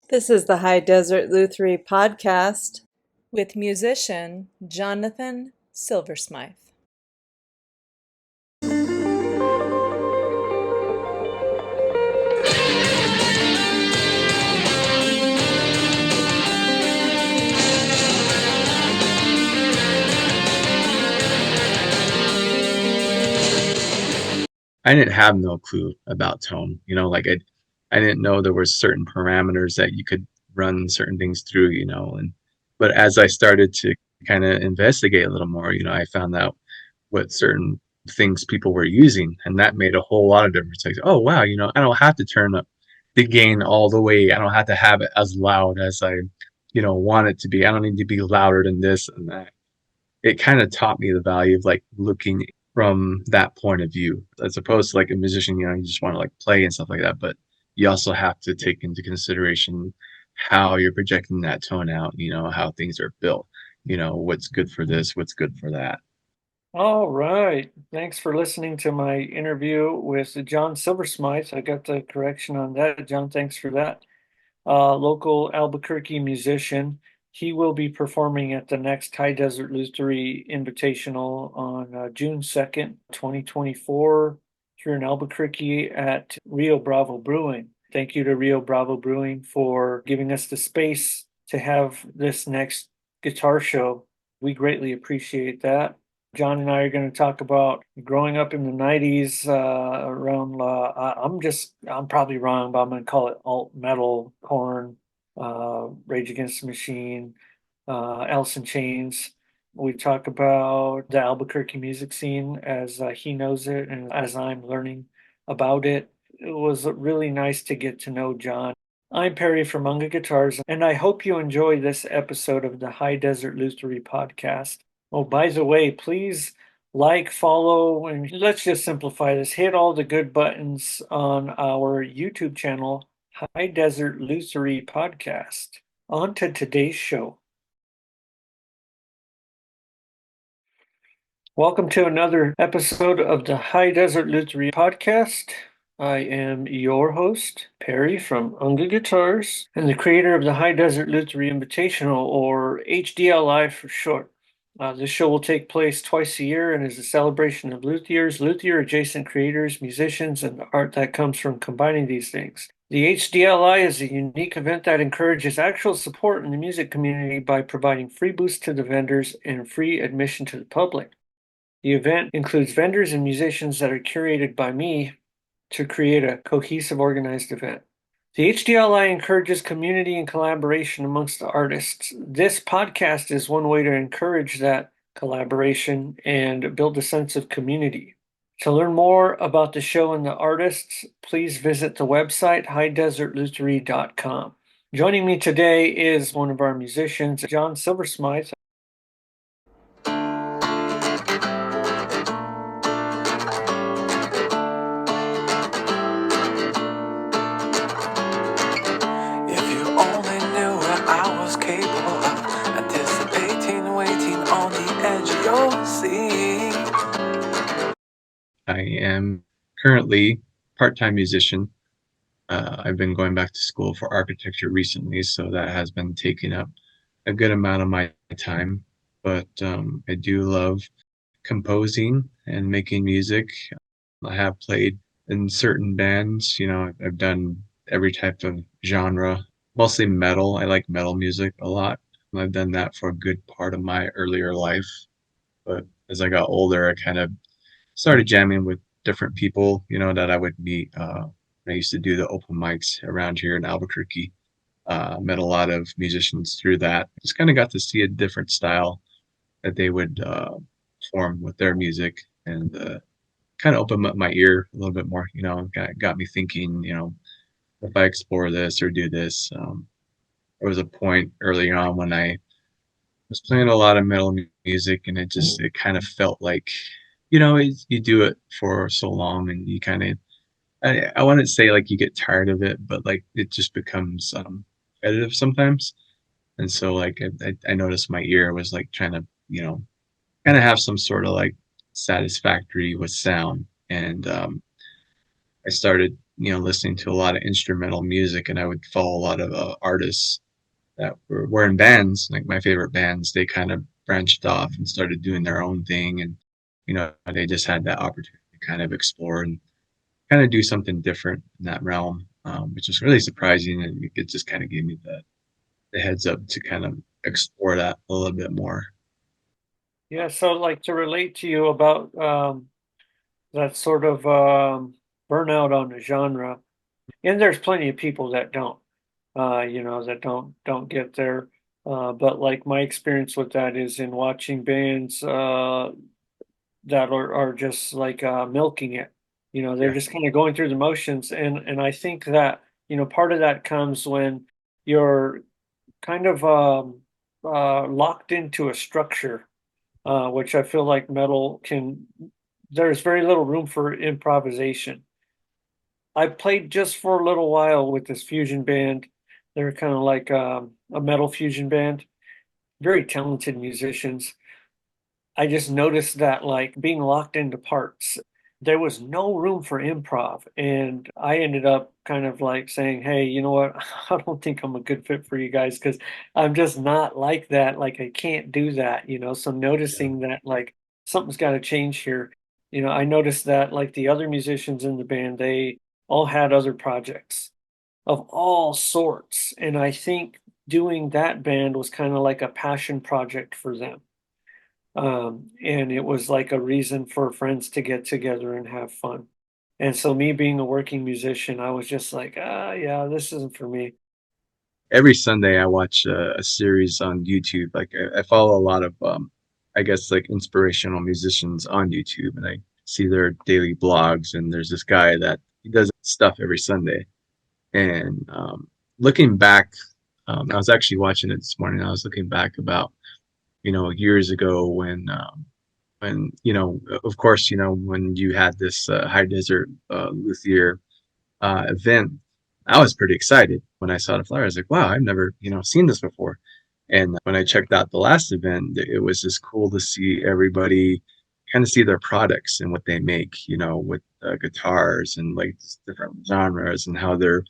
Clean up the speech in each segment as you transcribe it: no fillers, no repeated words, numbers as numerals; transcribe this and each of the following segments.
This is the High Desert Lutherie podcast with musician Jonathan Silversmith. I didn't have no clue about tone. I didn't know there were certain parameters that you could run certain things through, and but as I started to kind of investigate a little more, I found out what certain things people were using, and that made a whole lot of difference. Like, oh wow, I don't have to turn up the gain all the way. I don't have to have it as loud as I want it to be. I don't need to be louder than this and that. It kind of taught me the value of like looking from that point of view as opposed to like a musician, you just want to like play and stuff like that, but you also have to take into consideration how you're projecting that tone out, how things are built, what's good for this, what's good for that. All right. Thanks for listening to my interview with John Silversmith. I got the correction on that. John, thanks for that. Local Albuquerque musician. He will be performing at the next High Desert Lutherie Invitational on June 2nd, 2024, here in Albuquerque at Rio Bravo Brewing. Thank you to Rio Bravo Brewing for giving us the space to have this next guitar show. We greatly appreciate that. John and I are going to talk about growing up in the 90s around, I'm probably wrong, but I'm going to call it alt metal, Korn, Rage Against the Machine, Alice in Chains. We talk about the Albuquerque music scene as he knows it and as I'm learning about it. It was really nice to get to know John. I'm Perry from Unga Guitars, and I hope you enjoy this episode of the High Desert Lutherie podcast. Oh, by the way, please like, follow, and let's just simplify this. Hit all the good buttons on our YouTube channel, High Desert Lutherie Podcast. On to today's show. Welcome to another episode of the High Desert Lutherie Podcast. I am your host, Perry from Unga Guitars, and the creator of the High Desert Lutherie Invitational, or HDLI for short. This show will take place twice a year and is a celebration of luthiers, luthier-adjacent creators, musicians, and the art that comes from combining these things. The HDLI is a unique event that encourages actual support in the music community by providing free booths to the vendors and free admission to the public. The event includes vendors and musicians that are curated by me to create a cohesive, organized event. The HDLI encourages community and collaboration amongst the artists. This podcast is one way to encourage that collaboration and build a sense of community. To learn more about the show and the artists, please visit the website highdesertlutherie.com. Joining me today is one of our musicians, John Silversmith. I am currently part-time musician. I've been going back to school for architecture recently, so that has been taking up a good amount of my time. But I do love composing and making music. I have played in certain bands. I've done every type of genre, mostly metal. I like metal music a lot. And I've done that for a good part of my earlier life. But as I got older, I kind of started jamming with different people, that I would meet. I used to do the open mics around here in Albuquerque. Met a lot of musicians through that. Just kind of got to see a different style that they would form with their music, and kind of opened up my ear a little bit more. Got me thinking. If I explore this or do this, there was a point early on when I was playing a lot of metal music, and it kind of felt like, you do it for so long, and you kind of, I wouldn't say like you get tired of it, but like it just becomes repetitive sometimes. And so like I noticed my ear was like trying to, kind of have some sort of like satisfactory with sound. And I started listening to a lot of instrumental music, and I would follow a lot of artists that were in bands. Like my favorite bands, they kind of branched off and started doing their own thing, and they just had that opportunity to kind of explore and kind of do something different in that realm, which was really surprising, and it just kind of gave me the heads up to kind of explore that a little bit more. Yeah, so like to relate to you about that sort of burnout on the genre, and there's plenty of people that don't, that don't get there. But like my experience with that is in watching bands that are just like milking it. They're Yeah, just kind of going through the motions, and I think that part of that comes when you're kind of locked into a structure, which I feel like metal can. There's very little room for improvisation. I played just for a little while with this fusion band. They're kind of like a metal fusion band, very talented musicians. I just noticed that like being locked into parts, there was no room for improv. And I ended up kind of like saying, hey, you know what? I don't think I'm a good fit for you guys because I'm just not like that. Like I can't do that. So yeah, noticing that like something's got to change here. I noticed that like the other musicians in the band, they all had other projects of all sorts. And I think doing that band was kind of like a passion project for them. And it was like a reason for friends to get together and have fun. And so me being a working musician, I was just like, yeah, this isn't for me. every Sunday I watch a series on YouTube. Like I follow a lot of, I guess, like inspirational musicians on YouTube, and I see their daily blogs. And there's this guy that he does stuff every Sunday. And looking back, I was actually watching it this morning. I was looking back about years ago when of course when you had this High Desert Luthier event. I was pretty excited when I saw the flyer. I was like, wow, I've never seen this before. And when I checked out the last event, it was just cool to see everybody kind of see their products and what they make, with guitars and like different genres and how they're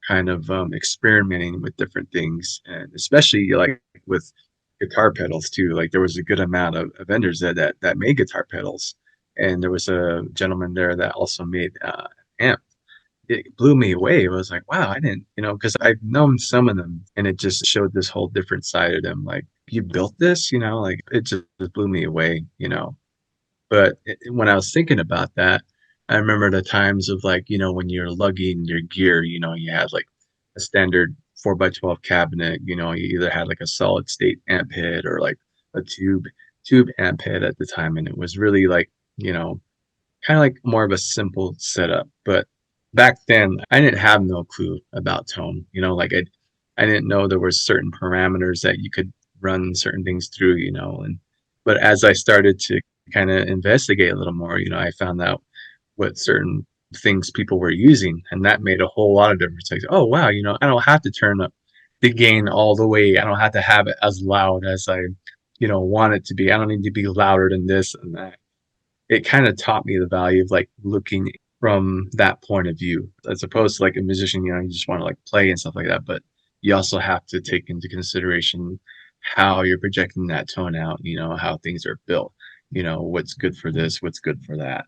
kind of experimenting with different things, and especially like with guitar pedals too. Like there was a good amount of vendors that made guitar pedals, and there was a gentleman there that also made amp. It blew me away. It was like, wow, I didn't, because I've known some of them, and it just showed this whole different side of them. Like, you built this, like it just blew me away. But when I was thinking about that, I remember the times of like, when you're lugging your gear, you had like a standard 4x12 cabinet, you either had like a solid state amp head or like a tube amp head at the time. And it was really like, kind of like more of a simple setup. But back then I didn't have no clue about tone, like I didn't know there were certain parameters that you could run certain things through, and but as I started to kind of investigate a little more, I found out what certain things people were using, and that made a whole lot of difference. Like, oh wow, I don't have to turn up the gain all the way. I don't have to have it as loud as I, want it to be. I don't need to be louder than this and that. It kind of taught me the value of like looking from that point of view, as opposed to like a musician, you just want to like play and stuff like that. But you also have to take into consideration how you're projecting that tone out, how things are built, what's good for this, what's good for that.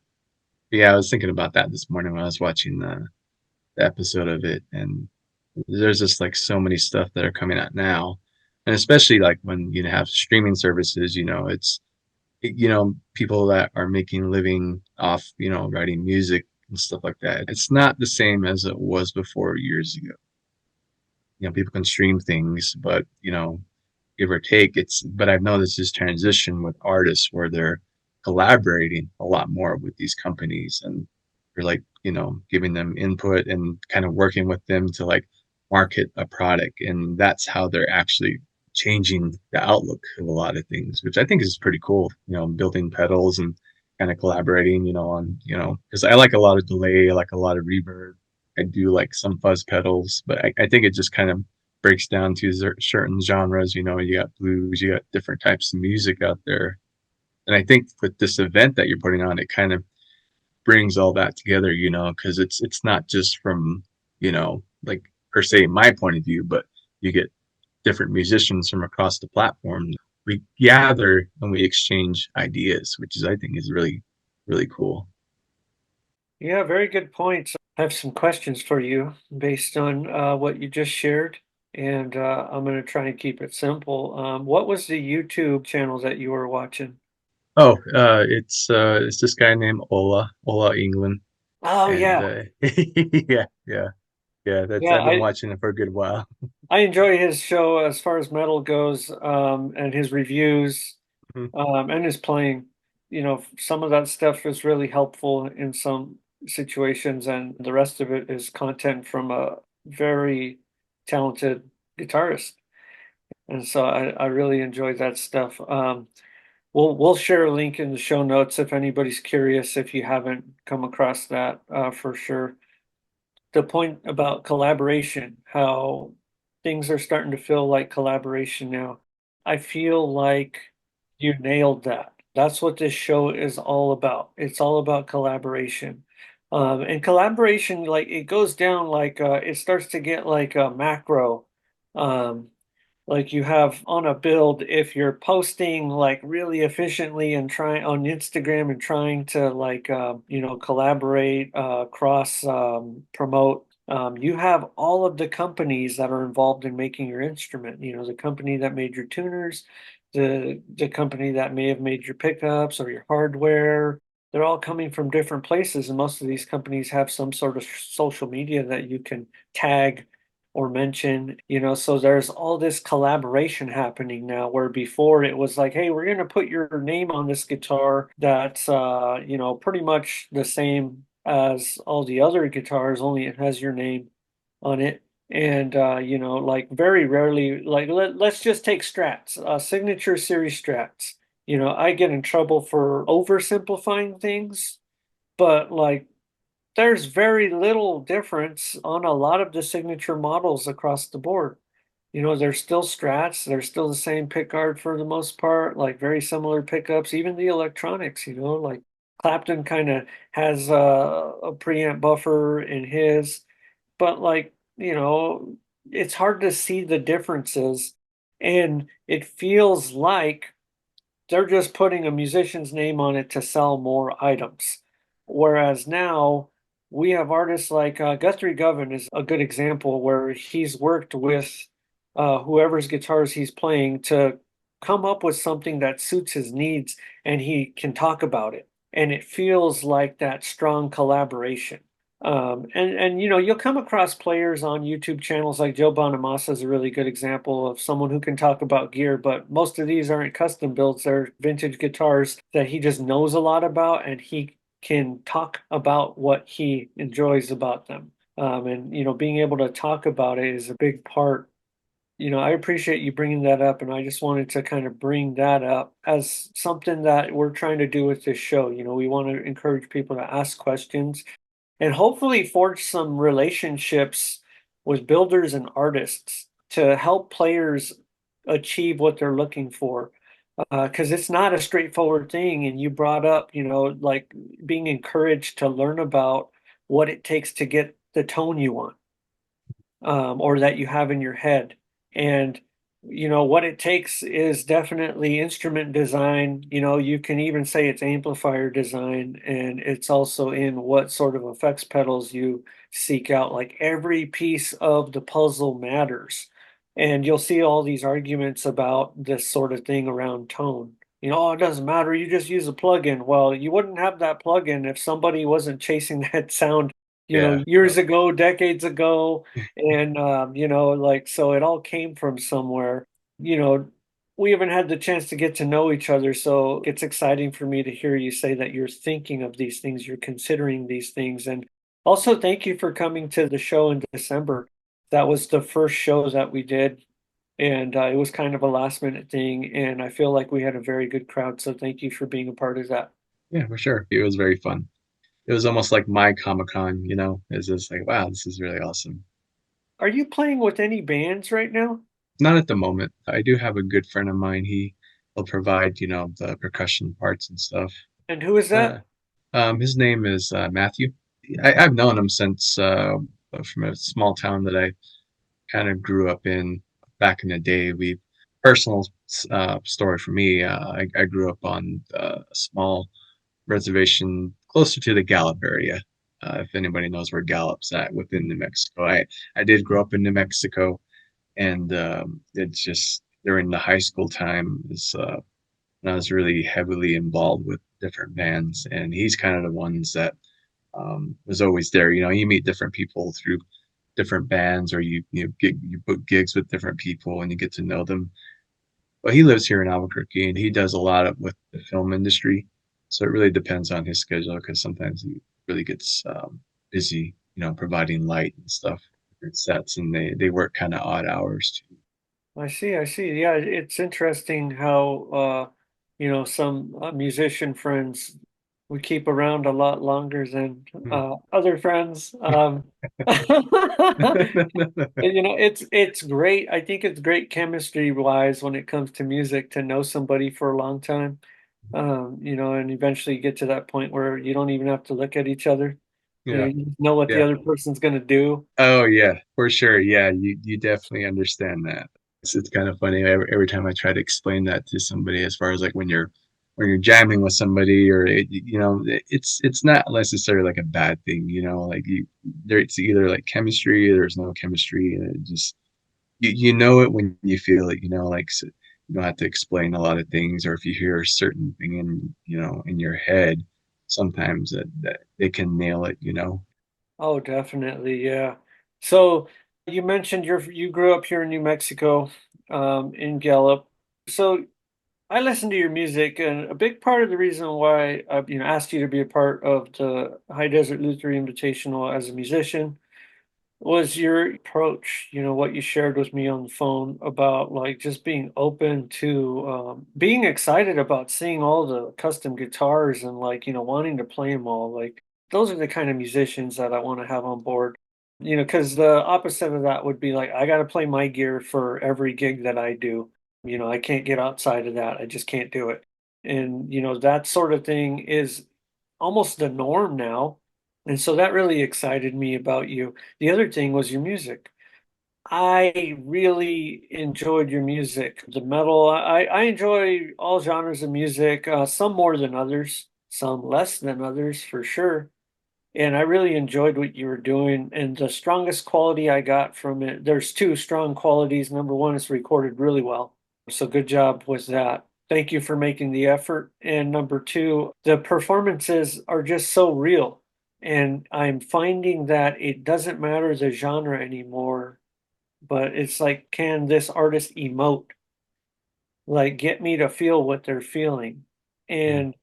But yeah, I was thinking about that this morning when I was watching the episode of it. And there's just like so many stuff that are coming out now. And especially like when you have streaming services, it's people that are making a living off, writing music and stuff like that. It's not the same as it was before years ago. People can stream things, but give or take, but I've noticed this transition with artists where they're collaborating a lot more with these companies, and they're like, giving them input and kind of working with them to like market a product. And that's how they're actually changing the outlook of a lot of things, which I think is pretty cool, building pedals and kind of collaborating, on, because I like a lot of delay, I like a lot of reverb. I do like some fuzz pedals, but I think it just kind of breaks down to certain genres. You got blues, you got different types of music out there. And I think with this event that you're putting on, it kind of brings all that together, because it's not just from, like per se my point of view, but you get different musicians from across the platform. We gather and we exchange ideas, which is I think is really, really cool. Yeah, very good points. I have some questions for you based on what you just shared, and I'm going to try and keep it simple. What was the YouTube channel that you were watching? Oh, it's this guy named Ola England, Oh and yeah, yeah, yeah, yeah. That's yeah. I've been watching it for a good while. I enjoy his show as far as metal goes, and his reviews, and his playing. Some of that stuff is really helpful in some situations, and the rest of it is content from a very talented guitarist. And so I really enjoy that stuff. We'll share a link in the show notes if anybody's curious, if you haven't come across that, for sure. The point about collaboration, how things are starting to feel like collaboration now. I feel like you nailed that. That's what this show is all about. It's all about collaboration. And collaboration, like it goes down like it starts to get like a macro. Um, like you have on a build, if you're posting like really efficiently and trying on Instagram and trying to like collaborate, cross promote, you have all of the companies that are involved in making your instrument. The company that made your tuners, the company that may have made your pickups or your hardware. They're all coming from different places, and most of these companies have some sort of social media that you can tag or mention, so there's all this collaboration happening now, where before it was like, hey, we're going to put your name on this guitar that's, pretty much the same as all the other guitars, only it has your name on it. And, like very rarely, like let's just take Strats, Signature Series Strats. I get in trouble for oversimplifying things, but like there's very little difference on a lot of the signature models across the board. They're still Strats, they're still the same pickguard for the most part, like very similar pickups, even the electronics, like Clapton kind of has a preamp buffer in his, but like, it's hard to see the differences. And it feels like they're just putting a musician's name on it to sell more items. Whereas now we have artists like Guthrie Govan is a good example, where he's worked with whoever's guitars he's playing to come up with something that suits his needs, and he can talk about it. And it feels like that strong collaboration. And you'll come across players on YouTube channels like Joe Bonamassa is a really good example of someone who can talk about gear, but most of these aren't custom builds, they're vintage guitars that he just knows a lot about, and he can talk about what he enjoys about them. And being able to talk about it is a big part. I appreciate you bringing that up, and I just wanted to kind of bring that up as something that we're trying to do with this show. We want to encourage people to ask questions and hopefully forge some relationships with builders and artists to help players achieve what they're looking for. Because it's not a straightforward thing. And you brought up, like being encouraged to learn about what it takes to get the tone you want, or that you have in your head. And what it takes is definitely instrument design. You can even say it's amplifier design, and it's also in what sort of effects pedals you seek out. Like every piece of the puzzle matters. And you'll see all these arguments about this sort of thing around tone. Oh, it doesn't matter, you just use a plugin. Well, you wouldn't have that plugin if somebody wasn't chasing that sound Yeah, years yep. ago, decades ago. And, like, so it all came from somewhere. You know, we haven't had the chance to get to know each other. So it's exciting for me to hear you say that you're thinking of these things, you're considering these things. And also, thank you for coming to the show in December. That was the first show that we did. And it was kind of a last minute thing. And I feel like we had a very good crowd. So thank you for being a part of that. Yeah, for sure. It was very fun. It was almost like my Comic-Con, It's just like, wow, this is really awesome. Are you playing with any bands right now? Not at the moment. I do have a good friend of mine. He'll provide, the percussion parts and stuff. And who is Uh, that? His name is Matthew. I've known him since from a small town that I kind of grew up in back in the day. We personal story for me. I grew up on a small reservation closer to the Gallup area. If anybody knows where Gallup's at within New Mexico, I did grow up in New Mexico, and it's just during the high school time is when I was really heavily involved with different bands, and he's kind of the ones that was always there. You know, you meet different people through different bands, or you book gigs with different people, and you get to know them. But he lives here in Albuquerque, and he does a lot of with the film industry. So it really depends on his schedule because sometimes he really gets busy, providing light and stuff for sets, and they work kind of odd hours too. I see, I see. Yeah, it's interesting how some musician friends we keep around a lot longer than Hmm. other friends. And, it's great. I think it's great chemistry wise when it comes to music to know somebody for a long time. And eventually get to that point where you don't even have to look at each other. Yeah, You just know what the yeah. other person's gonna do. Oh yeah, for sure. Yeah, you definitely understand that. It's kind of funny every time I try to explain that to somebody, as far as like when you're jamming with somebody, or it's not necessarily like a bad thing, like it's either like chemistry or there's no chemistry, and it just you know it when you feel it, like so you don't have to explain a lot of things, or if you hear a certain thing in your head, sometimes that they can nail it. Oh, definitely, yeah. So you mentioned you grew up here in New Mexico, in Gallup. So I listen to your music, and a big part of the reason why I, asked you to be a part of the High Desert Lutheran Invitational as a musician was your approach, what you shared with me on the phone about like just being open to being excited about seeing all the custom guitars and like, wanting to play them all. Like those are the kind of musicians that I want to have on board. Because the opposite of that would be like, I got to play my gear for every gig that I do. I can't get outside of that. I just can't do it. And, that sort of thing is almost the norm now. And so that really excited me about you. The other thing was your music. I really enjoyed your music. The metal, I enjoy all genres of music, some more than others, some less than others for sure. And I really enjoyed what you were doing. And the strongest quality I got from it, there's two strong qualities. Number one, it's recorded really well. So good job with that. Thank you for making the effort. And number two, the performances are just so real. And I'm finding that it doesn't matter the genre anymore, but it's like, can this artist emote? Like, get me to feel what they're feeling. Yeah. And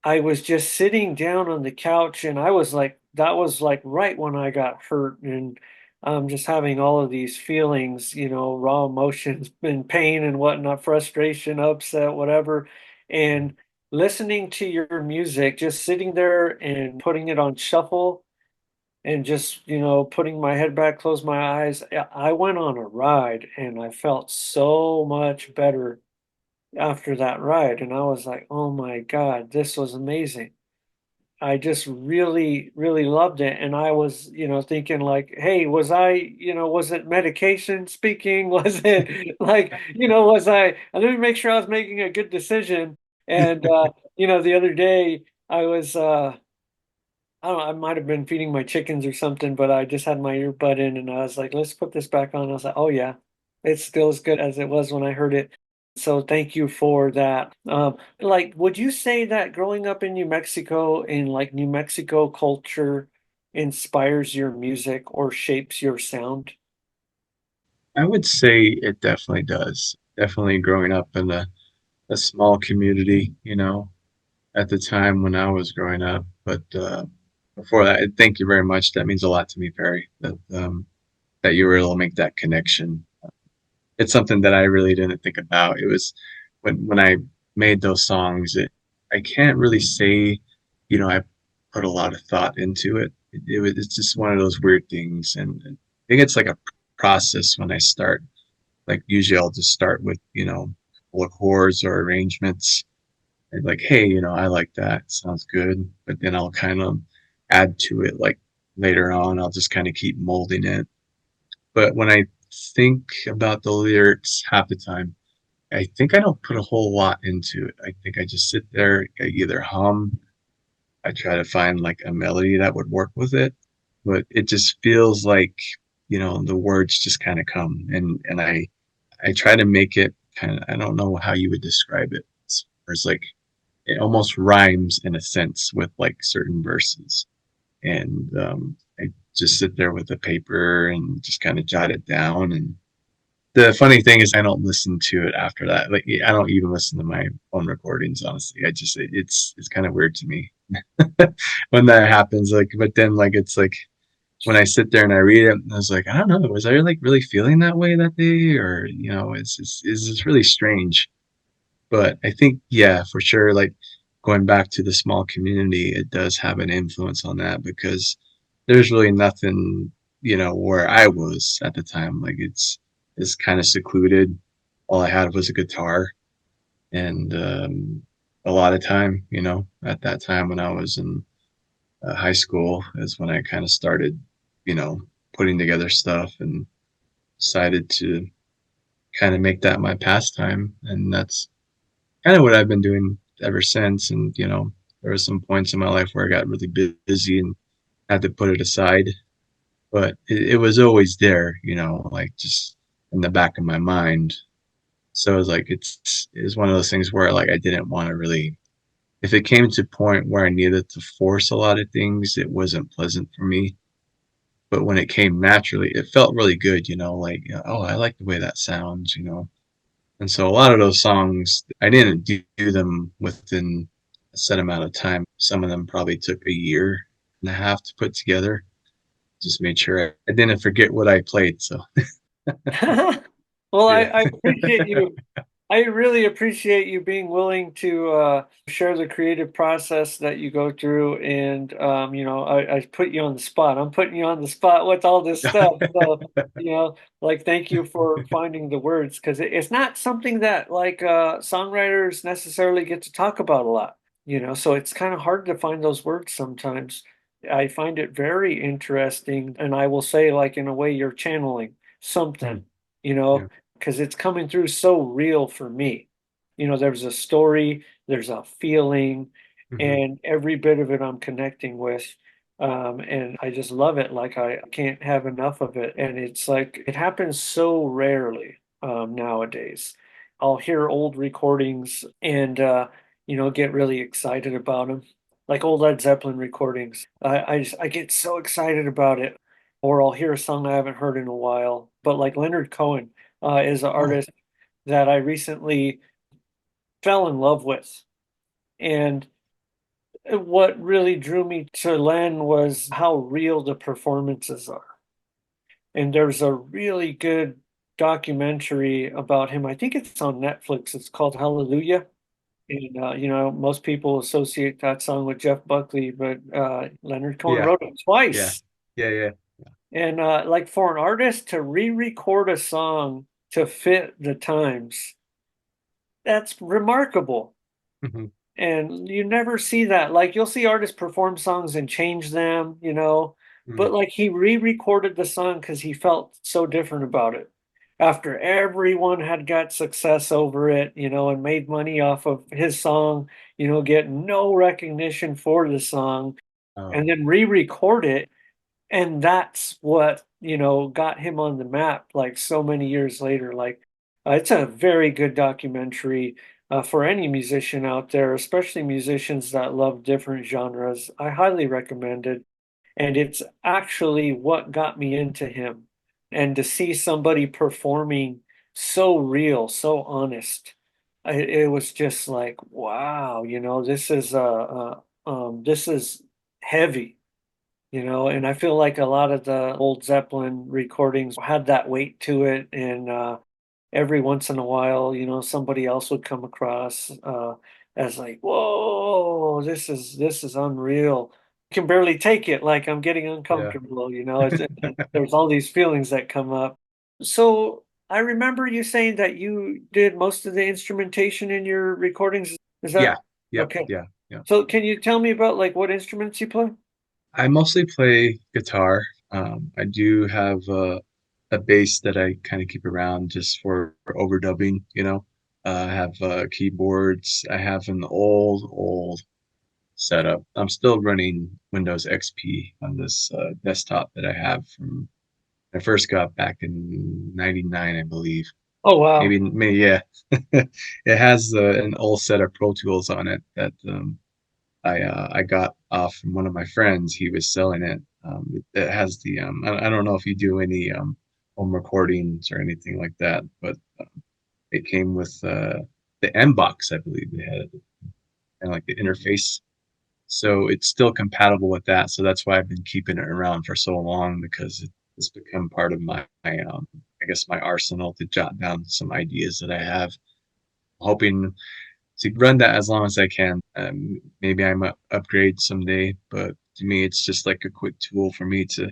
I was just sitting down on the couch and I was like, that was like right when I got hurt and just having all of these feelings, raw emotions and pain and whatnot, frustration, upset, whatever. And listening to your music, just sitting there and putting it on shuffle and just, putting my head back, close my eyes. I went on a ride and I felt so much better after that ride. And I was like, oh my God, this was amazing. I just really, really loved it. And I was, thinking like, hey, was it medication speaking? Was it like, let me make sure I was making a good decision. And, the other day I was, I don't know, I might have been feeding my chickens or something, but I just had my earbud in and I was like, let's put this back on. I was like, oh yeah, it's still as good as it was when I heard it. So thank you for that. Like, would you say that growing up in New Mexico and like New Mexico culture inspires your music or shapes your sound? I would say it definitely does. Definitely growing up in a small community, at the time when I was growing up. But before that, thank you very much. That means a lot to me, Perry, that you were able to make that connection. It's something that I really didn't think about. It was when I made those songs, I can't really say, I put a lot of thought into it. It's just one of those weird things. And I think it's like a process when I start. Like usually I'll just start with, couple of chords or arrangements, I'm like, hey, I like that. Sounds good. But then I'll kind of add to it like later on. I'll just kind of keep molding it. But when I think about the lyrics half the time, I think I don't put a whole lot into it. I think I just sit there, I either hum, I try to find like a melody that would work with it, but it just feels like, the words just kind of come and I try to make it kind of, I don't know how you would describe it. It's like it almost rhymes in a sense with like certain verses. And I just sit there with the paper and just kind of jot it down. And the funny thing is, I don't listen to it after that. Like, I don't even listen to my own recordings, honestly. It's kind of weird to me when that happens. Like, but then, like, it's like when I sit there and I read it, I was like, I don't know, was I like really feeling that way that day, or it's really strange. But I think, yeah, for sure, like going back to the small community, it does have an influence on that because there's really nothing, where I was at the time. Like it's kind of secluded. All I had was a guitar and a lot of time, at that time when I was in high school is when I kind of started, you know, putting together stuff and decided to kind of make that my pastime. And that's kind of what I've been doing ever since. And, there were some points in my life where I got really busy and had to put it aside, but it was always there, like just in the back of my mind. So it's like it's one of those things where like I didn't want to really, if it came to a point where I needed to force a lot of things, it wasn't pleasant for me. But when it came naturally, it felt really good, like, oh, I like the way that sounds. And so a lot of those songs, I didn't do them within a set amount of time. Some of them probably took a year and a half to put together. Just made sure I didn't forget what I played. So Well, yeah. I appreciate you. I really appreciate you being willing to share the creative process that you go through. And, I put you on the spot. I'm putting you on the spot with all this stuff. So, like, thank you for finding the words because it's not something that like songwriters necessarily get to talk about a lot, so it's kind of hard to find those words sometimes. I find it very interesting. And I will say, like, in a way, you're channeling Mm, something, you yeah. know because it's coming through so real for me. There's a story, there's a feeling, Hmm. and every bit of it I'm connecting with. And I just love it. Like I can't have enough of it. And it's like it happens so rarely nowadays. I'll hear old recordings and get really excited about them. Like old Led Zeppelin recordings. I get so excited about it. Or I'll hear a song I haven't heard in a while. But like Leonard Cohen is an Oh, artist that I recently fell in love with. And what really drew me to Len was how real the performances are. And there's a really good documentary about him. I think it's on Netflix. It's called Hallelujah. And, most people associate that song with Jeff Buckley, but Leonard Cohen yeah, wrote it yeah, twice. yeah, yeah. And like for an artist to re-record a song to fit the times, that's remarkable. Hmm. And you never see that. Like you'll see artists perform songs and change them, Hmm. but like he re-recorded the song because he felt so different about it. After everyone had got success over it, and made money off of his song, get no recognition for the song, Oh, and then re-record it. And that's what, got him on the map like so many years later. Like it's a very good documentary for any musician out there, especially musicians that love different genres. I highly recommend it. And it's actually what got me into him. And to see somebody performing so real, so honest, it was just like, wow, this is heavy. And I feel like a lot of the old Zeppelin recordings had that weight to it. And every once in a while, somebody else would come across as like, whoa, this is unreal. Can barely take it. Like I'm getting yeah. uncomfortable, there's all these feelings that come up. So I remember you saying that you did most of the instrumentation in your recordings. Is Yeah, that? Yep, Okay. yeah, yeah. So can you tell me about like what instruments you play? I mostly play guitar. I do have a bass that I kind of keep around just for overdubbing, you know. I have keyboards. I have an old setup. I'm still running Windows XP on this desktop that I have from I first got back in '99, I believe. Oh wow. Maybe yeah. It has an old set of Pro Tools on it that I got off from one of my friends. He was selling it. It has the I don't know if you do any home recordings or anything like that, but it came with the M box, I believe. They had kind of like the interface, so it's still compatible with that. So that's why I've been keeping it around for so long because it's become part of my I guess my arsenal to jot down some ideas that I have. Hoping to run that as long as I can. Maybe I might upgrade someday, but to me, it's just like a quick tool for me to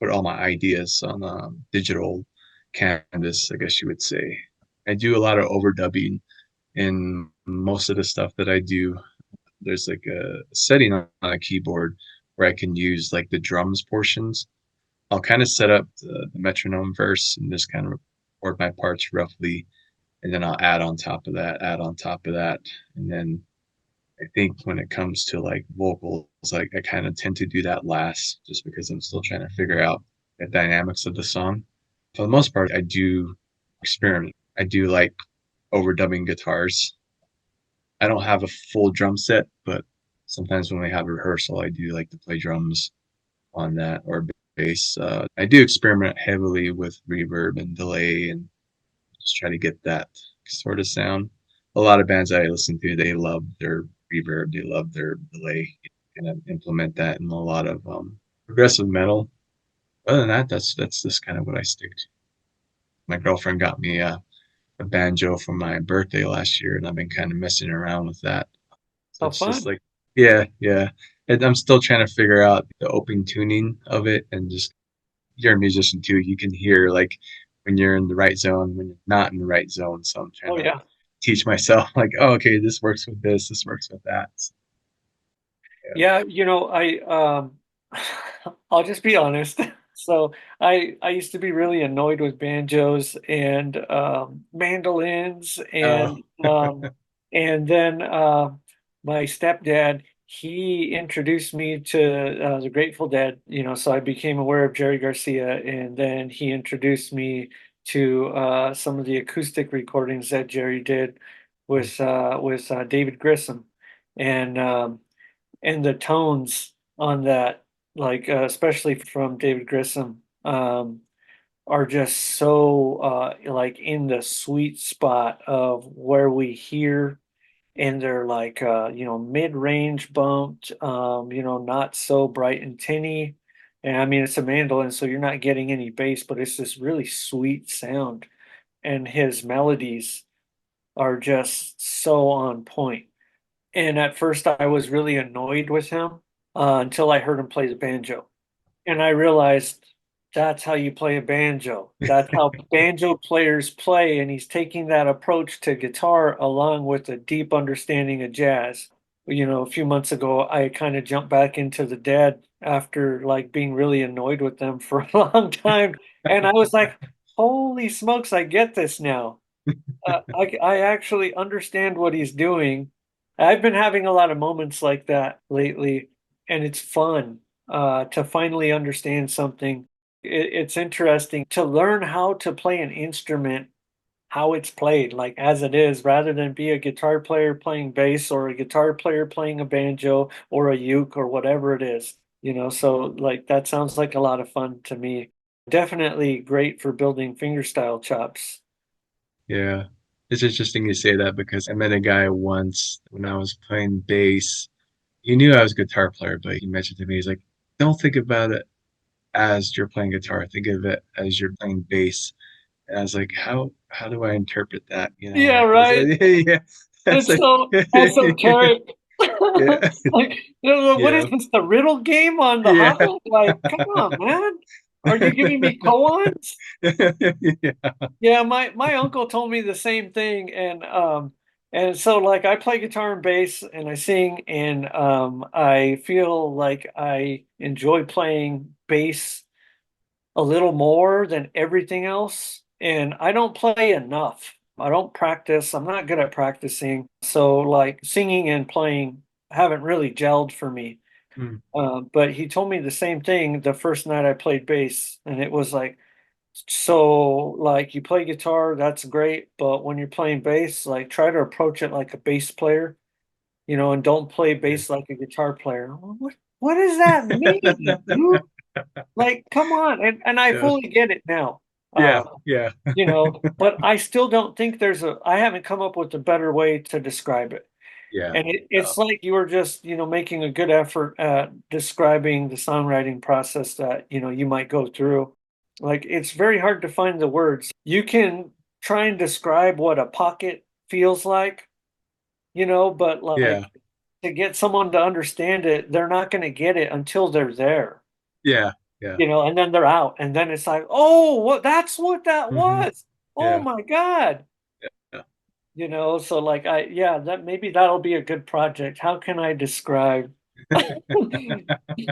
put all my ideas on a digital canvas, I guess you would say. I do a lot of overdubbing in most of the stuff that I do. There's like a setting on a keyboard where I can use like the drums portions. I'll kind of set up the metronome verse and just kind of record my parts roughly, and then I'll add on top of that, add on top of that, and then I think when it comes to like vocals, like I kind of tend to do that last just because I'm still trying to figure out the dynamics of the song. For the most part, I do experiment. I do like overdubbing guitars. I don't have a full drum set, but sometimes when we have a rehearsal, I do like to play drums on that or bass. I do experiment heavily with reverb and delay and just try to get that sort of sound. A lot of bands I listen to, they love their reverb, they love their delay, and I implement that in a lot of progressive metal. Other than that, that's just kind of what I stick to. My girlfriend got me a banjo for my birthday last year, and I've been kind of messing around with that. So How it's just fun. like, yeah, yeah. And I'm still trying to figure out the open tuning of it, and just you're a musician too. You can hear like when you're in the right zone, when you're not in the right zone. So I'm trying Oh to yeah. teach myself like, oh, okay, this works with this works with that. So, yeah. Yeah, I I'll just be honest. So I used to be really annoyed with banjos and mandolins Oh, and then my stepdad he introduced me to the Grateful Dead, so I became aware of Jerry Garcia, and then he introduced me to some of the acoustic recordings that Jerry did with David Grissom, and the tones on that, like especially from David Grissom, are just so like in the sweet spot of where we hear, and they're like mid-range bumped, not so bright and tinny. And I mean it's a mandolin, so you're not getting any bass, but it's this really sweet sound, and his melodies are just so on point. And at first, I was really annoyed with him until I heard him play the banjo. And I realized that's how you play a banjo. That's how banjo players play. And he's taking that approach to guitar along with a deep understanding of jazz. A few months ago, I kind of jumped back into the Dead after like being really annoyed with them for a long time. And I was like, holy smokes, I get this now. I actually understand what he's doing. I've been having a lot of moments like that lately, and it's fun to finally understand something. It's interesting to learn how to play an instrument, how it's played, like as it is, rather than be a guitar player playing bass or a guitar player playing a banjo or a uke or whatever it is. So like that sounds like a lot of fun to me. Definitely great for building fingerstyle chops. yeah. It's interesting you say that because I met a guy once when I was playing bass. He knew I was a guitar player, but he mentioned to me, he's like, don't think about it as you're playing guitar. Think of it as you're playing bass. And I was like, how do I interpret that? You know, Yeah, like I was right. like, yeah. I was It's like, so esoteric. yeah, Like, what is yeah, this, the riddle game on the yeah, Hobbit? Like, come on, man. Are you giving me koans? yeah. Yeah, my uncle told me the same thing, and And so like I play guitar and bass and I sing and I feel like I enjoy playing bass a little more than everything else. And I don't play enough. I don't practice. I'm not good at practicing. So like singing and playing haven't really gelled for me. Mm. But he told me the same thing the first night I played bass, and it was like, so like you play guitar, that's great, but when you're playing bass, like try to approach it like a bass player, and don't play Yeah. bass like a guitar player. What does that mean, dude? Like, come on. And I Yeah. fully get it now. Yeah. Uh, Yeah. but I still don't think I haven't come up with a better way to describe it. Yeah. And No. it's like you were just, making a good effort at describing the songwriting process that, you might go through. Like it's very hard to find the words. You can try and describe what a pocket feels like, but Yeah. like to get someone to understand it, they're not going to get it until they're there, Yeah. Yeah. and then they're out. And then it's like, oh, that's what that Hmm. was. Oh Yeah. my God. Yeah. So like yeah, that maybe that'll be a good project. How can I describe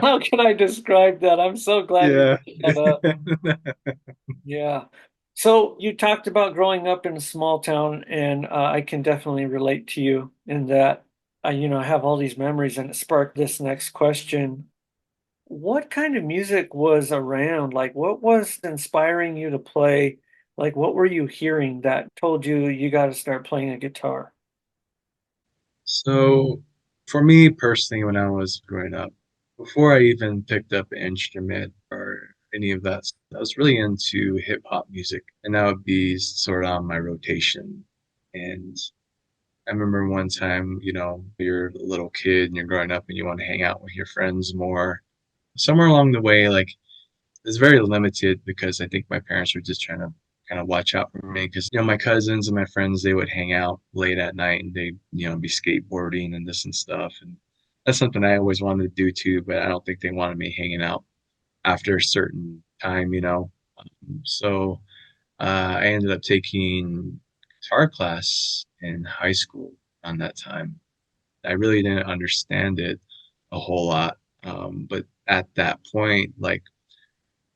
how can I describe that? I'm so glad we Yeah. brought that up. Yeah. So you talked about growing up in a small town, and I can definitely relate to you in that I have all these memories, and it sparked this next question. What kind of music was around? Like, what was inspiring you to play? Like, what were you hearing that told you you got to start playing a guitar? So, for me personally, when I was growing up, before I even picked up an instrument or any of that, I was really into hip hop music, and that would be sort of on my rotation. And I remember one time, you're a little kid and you're growing up and you want to hang out with your friends more. Somewhere along the way, like it's very limited because I think my parents were just trying to kind of watch out for me because my cousins and my friends they would hang out late at night and they be skateboarding and this and stuff and that's something I always wanted to do too, but I don't think they wanted me hanging out after a certain time. So I ended up taking guitar class in high school on that time. I really didn't understand it a whole lot, but at that point, like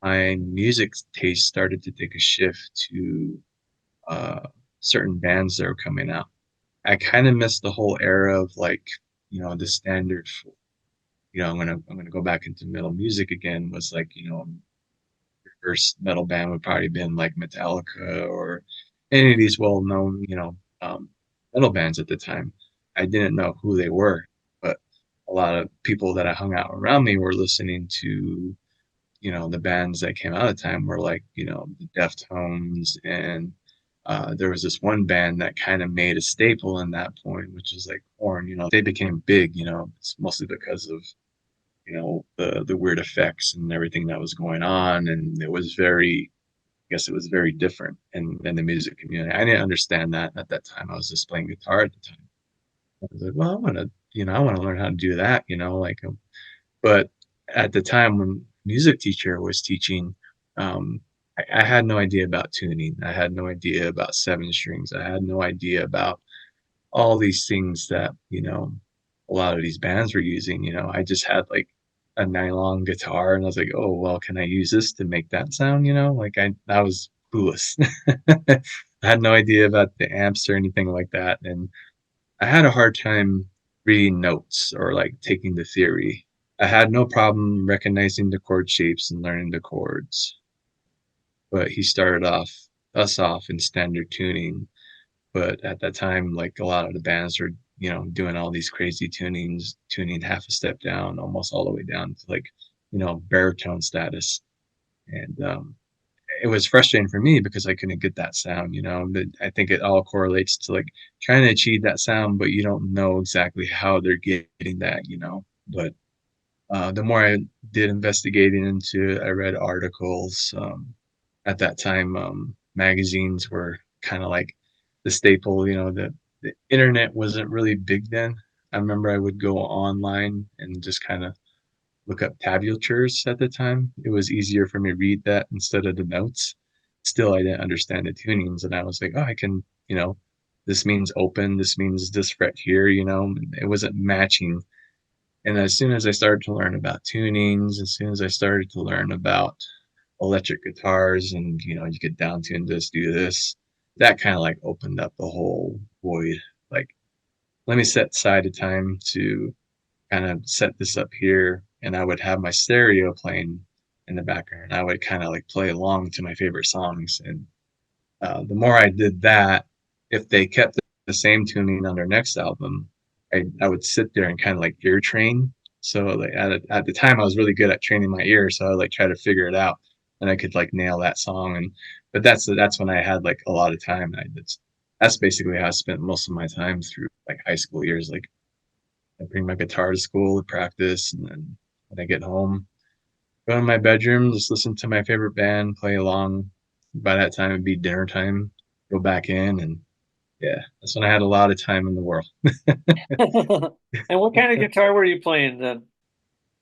my music taste started to take a shift to uh, certain bands that were coming out. I kind of missed the whole era of like, the standard. I'm gonna go back into metal music again. Was like, your first metal band would probably been like Metallica or any of these well-known, metal bands at the time. I didn't know who they were, but a lot of people that I hung out around me were listening to the bands that came out at the time were like, the Deftones and there was this one band that kind of made a staple in that point, which is like Korn. They became big, it's mostly because of, the weird effects and everything that was going on. And it was I guess it was very different in the music community. I didn't understand that at that time. I was just playing guitar at the time. I was like, well, I want to learn how to do that, but at the time when music teacher was teaching, I had no idea about tuning. I had no idea about seven strings. I had no idea about all these things that, a lot of these bands were using. I just had like a nylon guitar and I was like, oh, well, can I use this to make that sound? Like I was clueless. I had no idea about the amps or anything like that. And I had a hard time reading notes or like taking the theory. I had no problem recognizing the chord shapes and learning the chords, but he started us off in standard tuning. But at that time, like a lot of the bands were, doing all these crazy tunings, tuning half a step down, almost all the way down to like, baritone status. And it was frustrating for me because I couldn't get that sound, but I think it all correlates to like trying to achieve that sound, but you don't know exactly how they're getting that. But the more I did investigating into, I read articles. At that time, magazines were kind of like the staple. The internet wasn't really big then. I remember I would go online and just kind of look up tablatures at the time. It was easier for me to read that instead of the notes. Still, I didn't understand the tunings, and I was like, oh, I can, this means open, this means this fret here, it wasn't matching. And as soon as I started to learn about tunings, as soon as I started to learn about electric guitars and, you could down tune this, do this, that kind of like opened up the whole void. Like, let me set aside a time to kind of set this up here. And I would have my stereo playing in the background. I would kind of like play along to my favorite songs. And the more I did that, if they kept the same tuning on their next album, I would sit there and kind of like ear train. So like at the time I was really good at training my ear, so I would like try to figure it out, and I could like nail that song. And but that's when I had like a lot of time. And that's basically how I spent most of my time through like high school years. Like I bring my guitar to school to practice, and then when I get home, go in my bedroom, just listen to my favorite band, play along. By that time, it'd be dinner time. Go back in, and yeah, that's when I had a lot of time in the world. And what kind of guitar were you playing then?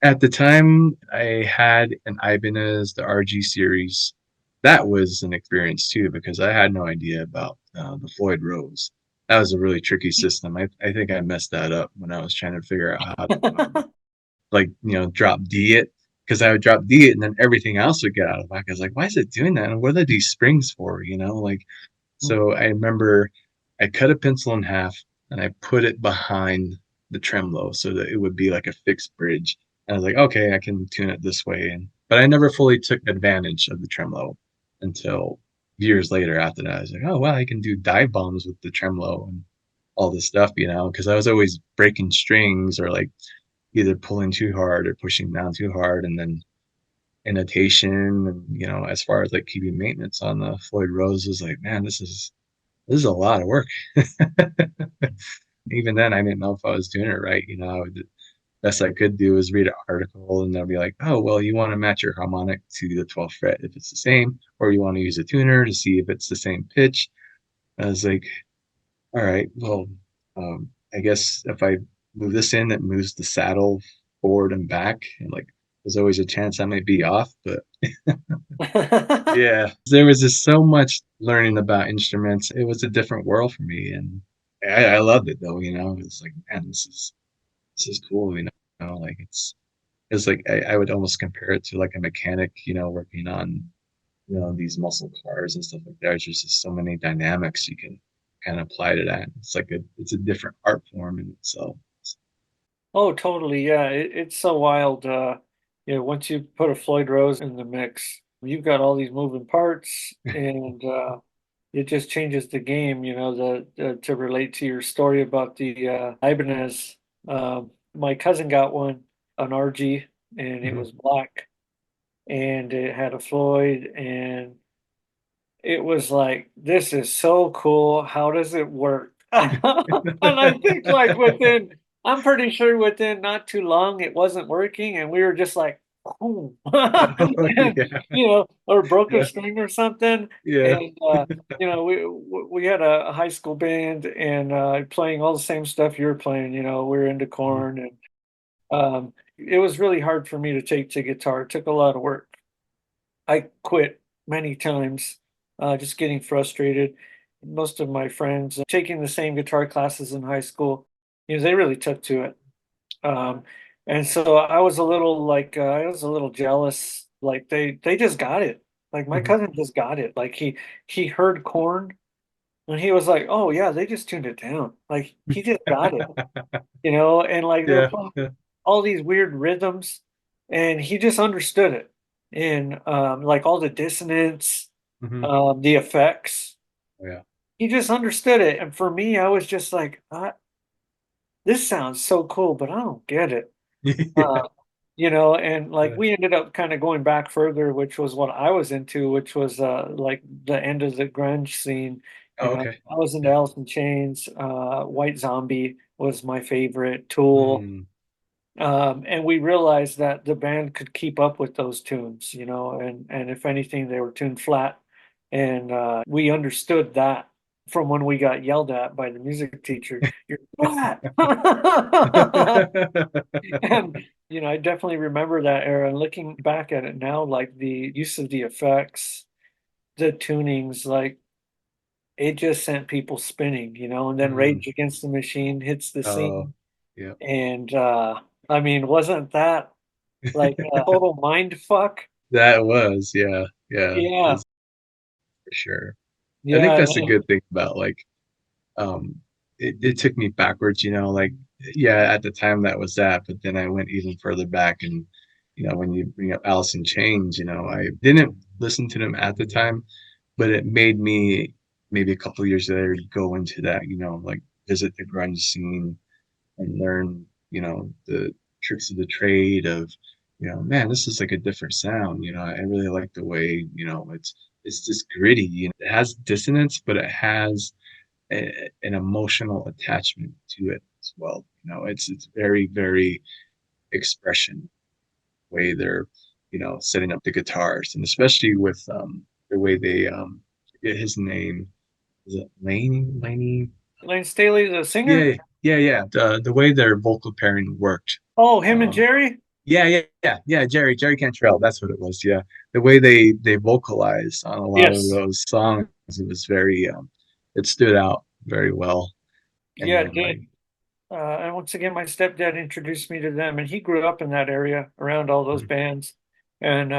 At the time, I had an Ibanez, the RG series. That was an experience too because I had no idea about the Floyd Rose. That was a really tricky system. I think I messed that up when I was trying to figure out how to like drop D it, because I would drop D it and then everything else would get out of whack. I was like, why is it doing that? And what are these springs for? Like, so I remember I cut a pencil in half and I put it behind the tremolo so that it would be like a fixed bridge. And I was like, okay, I can tune it this way. But I never fully took advantage of the tremolo until years later after that. I was like, oh wow, I can do dive bombs with the tremolo and all this stuff, because I was always breaking strings or like either pulling too hard or pushing down too hard. And then annotation and as far as like keeping maintenance on the Floyd Rose was like, man, this is a lot of work. Even then I didn't know if I was doing it right. Best I could do is read an article and they'll be like, oh well, you want to match your harmonic to the 12th fret if it's the same, or you want to use a tuner to see if it's the same pitch. I was like, all right, well, I guess if I move this in, it moves the saddle forward and back, and like there's always a chance I might be off. But yeah, there was just so much learning about instruments. It was a different world for me, and I loved it though. It's like, man, this is cool. Like it's like I would almost compare it to like a mechanic, working on these muscle cars and stuff like that. There's just so many dynamics you can kind of apply to that. It's a different art form in itself. Oh, totally. Yeah, it's so wild. Once you put a Floyd Rose in the mix, you've got all these moving parts, and it just changes the game. To relate to your story about the Ibanez, my cousin got one, an RG, and it Mhm. was black, and it had a Floyd, and it was like, this is so cool. How does it work? And I think like I'm pretty sure within not too long it wasn't working, and we were just like, oh, Oh, and yeah, or broke a yeah, string or something. yeah. And we had a high school band and playing all the same stuff you were playing. We were into Mhm. Corn, and it was really hard for me to take to guitar. It took a lot of work. I quit many times, just getting frustrated. Most of my friends taking the same guitar classes in high school, they really took to it. Um, and so I was a little like, I was a little jealous. Like they just got it. Like my Mhm. cousin just got it. Like he heard Corn and he was like, oh yeah, they just tuned it down. Like he just got it, and like they're Yeah, playing yeah. all these weird rhythms, and he just understood it. And like all the dissonance, Mhm. the effects, Oh, yeah. he just understood it. And for me, I was just like, this sounds so cool, but I don't get it. Uh, Yeah. and like Yeah. we ended up kind of going back further, which was what I was into, which was like the end of the grunge scene. Oh, okay. I was into Alice in Chains. White Zombie was my favorite. Tool. Mm. And we realized that the band could keep up with those tunes, and if anything, they were tuned flat. And we understood that from when we got yelled at by the music teacher, you're flat. And, I definitely remember that era. And looking back at it now, like the use of the effects, the tunings, like it just sent people spinning, and then Mm. Rage Against the Machine hits the Oh, scene. yeah. And I mean, wasn't that like a total mind fuck? That was, yeah, yeah, Yeah, that's for sure. I think yeah, that's a good thing about like um it took me backwards, like yeah, at the time that was that, but then I went even further back and when you bring up Alice in Chains, I didn't listen to them at the time, but it made me maybe a couple of years later go into that, like visit the grunge scene and learn, the tricks of the trade of, man, this is like a different sound. I really like the way, it's just gritty. It has dissonance, but it has an emotional attachment to it as well. It's very, very expression way they're, setting up the guitars, and especially with the way they forget his name. Is it Laney? Lane Staley, the singer. Yeah, yeah, yeah. The way their vocal pairing worked. Oh, him and Um, Jerry. yeah, yeah, yeah, yeah. Jerry Cantrell. That's what it was. Yeah, the way they vocalized on a lot of Yes, those songs, it was very it stood out very well. And yeah, it then like, did. And once again, my stepdad introduced me to them, and he grew up in that area around all those mm, bands, and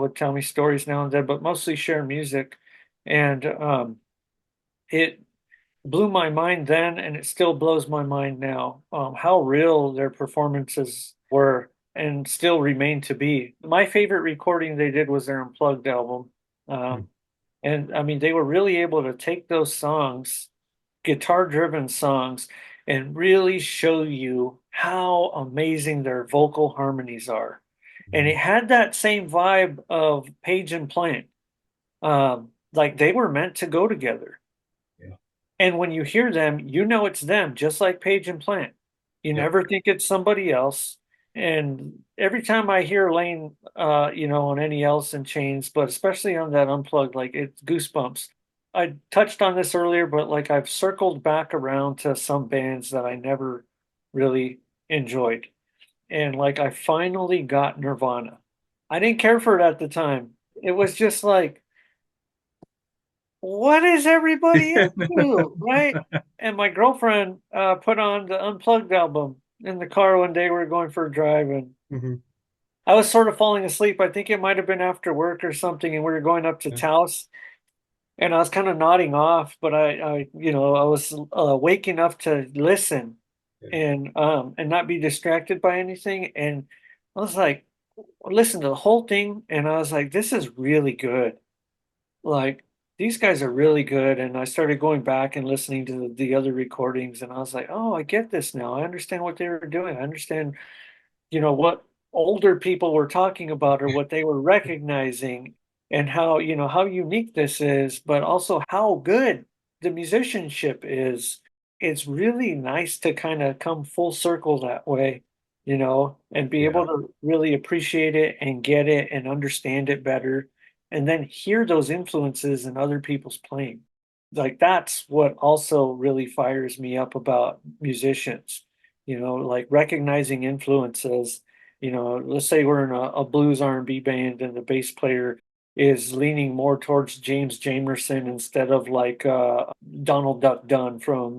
would tell me stories now and then, but mostly share music. And it blew my mind then, and it still blows my mind now. How real their performances were and still remain to be. My favorite recording they did was their Unplugged album. mm, Um, and I mean, they were really able to take those songs, guitar driven songs, and really show you how amazing their vocal harmonies are. And mm, it had that same vibe of Page and Plant. Like they were meant to go together. yeah, And when you hear them, you know it's them, just like Page and Plant. You yep, never think it's somebody else. And every time I hear Lane, on any Alice in Chains, but especially on that Unplugged, like it's goosebumps. I touched on this earlier, but like I've circled back around to some bands that I never really enjoyed. And like I finally got Nirvana. I didn't care for it at the time. It was just like, what is everybody into, right? And my girlfriend put on the Unplugged album in the car one day. We were going for a drive, and mhm, I was sort of falling asleep. I think it might have been after work or something, and we were going up to yeah, Taos, and I was kind of nodding off, but I was awake enough to listen yeah, and not be distracted by anything. And I was like, listen to the whole thing, and I was like, this is really good. Like these guys are really good. And I started going back and listening to the other recordings, and I was like, oh, I get this now. I understand what they were doing. I understand, what older people were talking about or what they were recognizing, and how unique this is, but also how good the musicianship is. It's really nice to kind of come full circle that way, and be yeah, able to really appreciate it and get it and understand it better, and then hear those influences in other people's playing. Like that's what also really fires me up about musicians, like recognizing influences. Let's say we're in a blues R&B band, and the bass player is leaning more towards James Jamerson instead of like Donald Duck Dunn from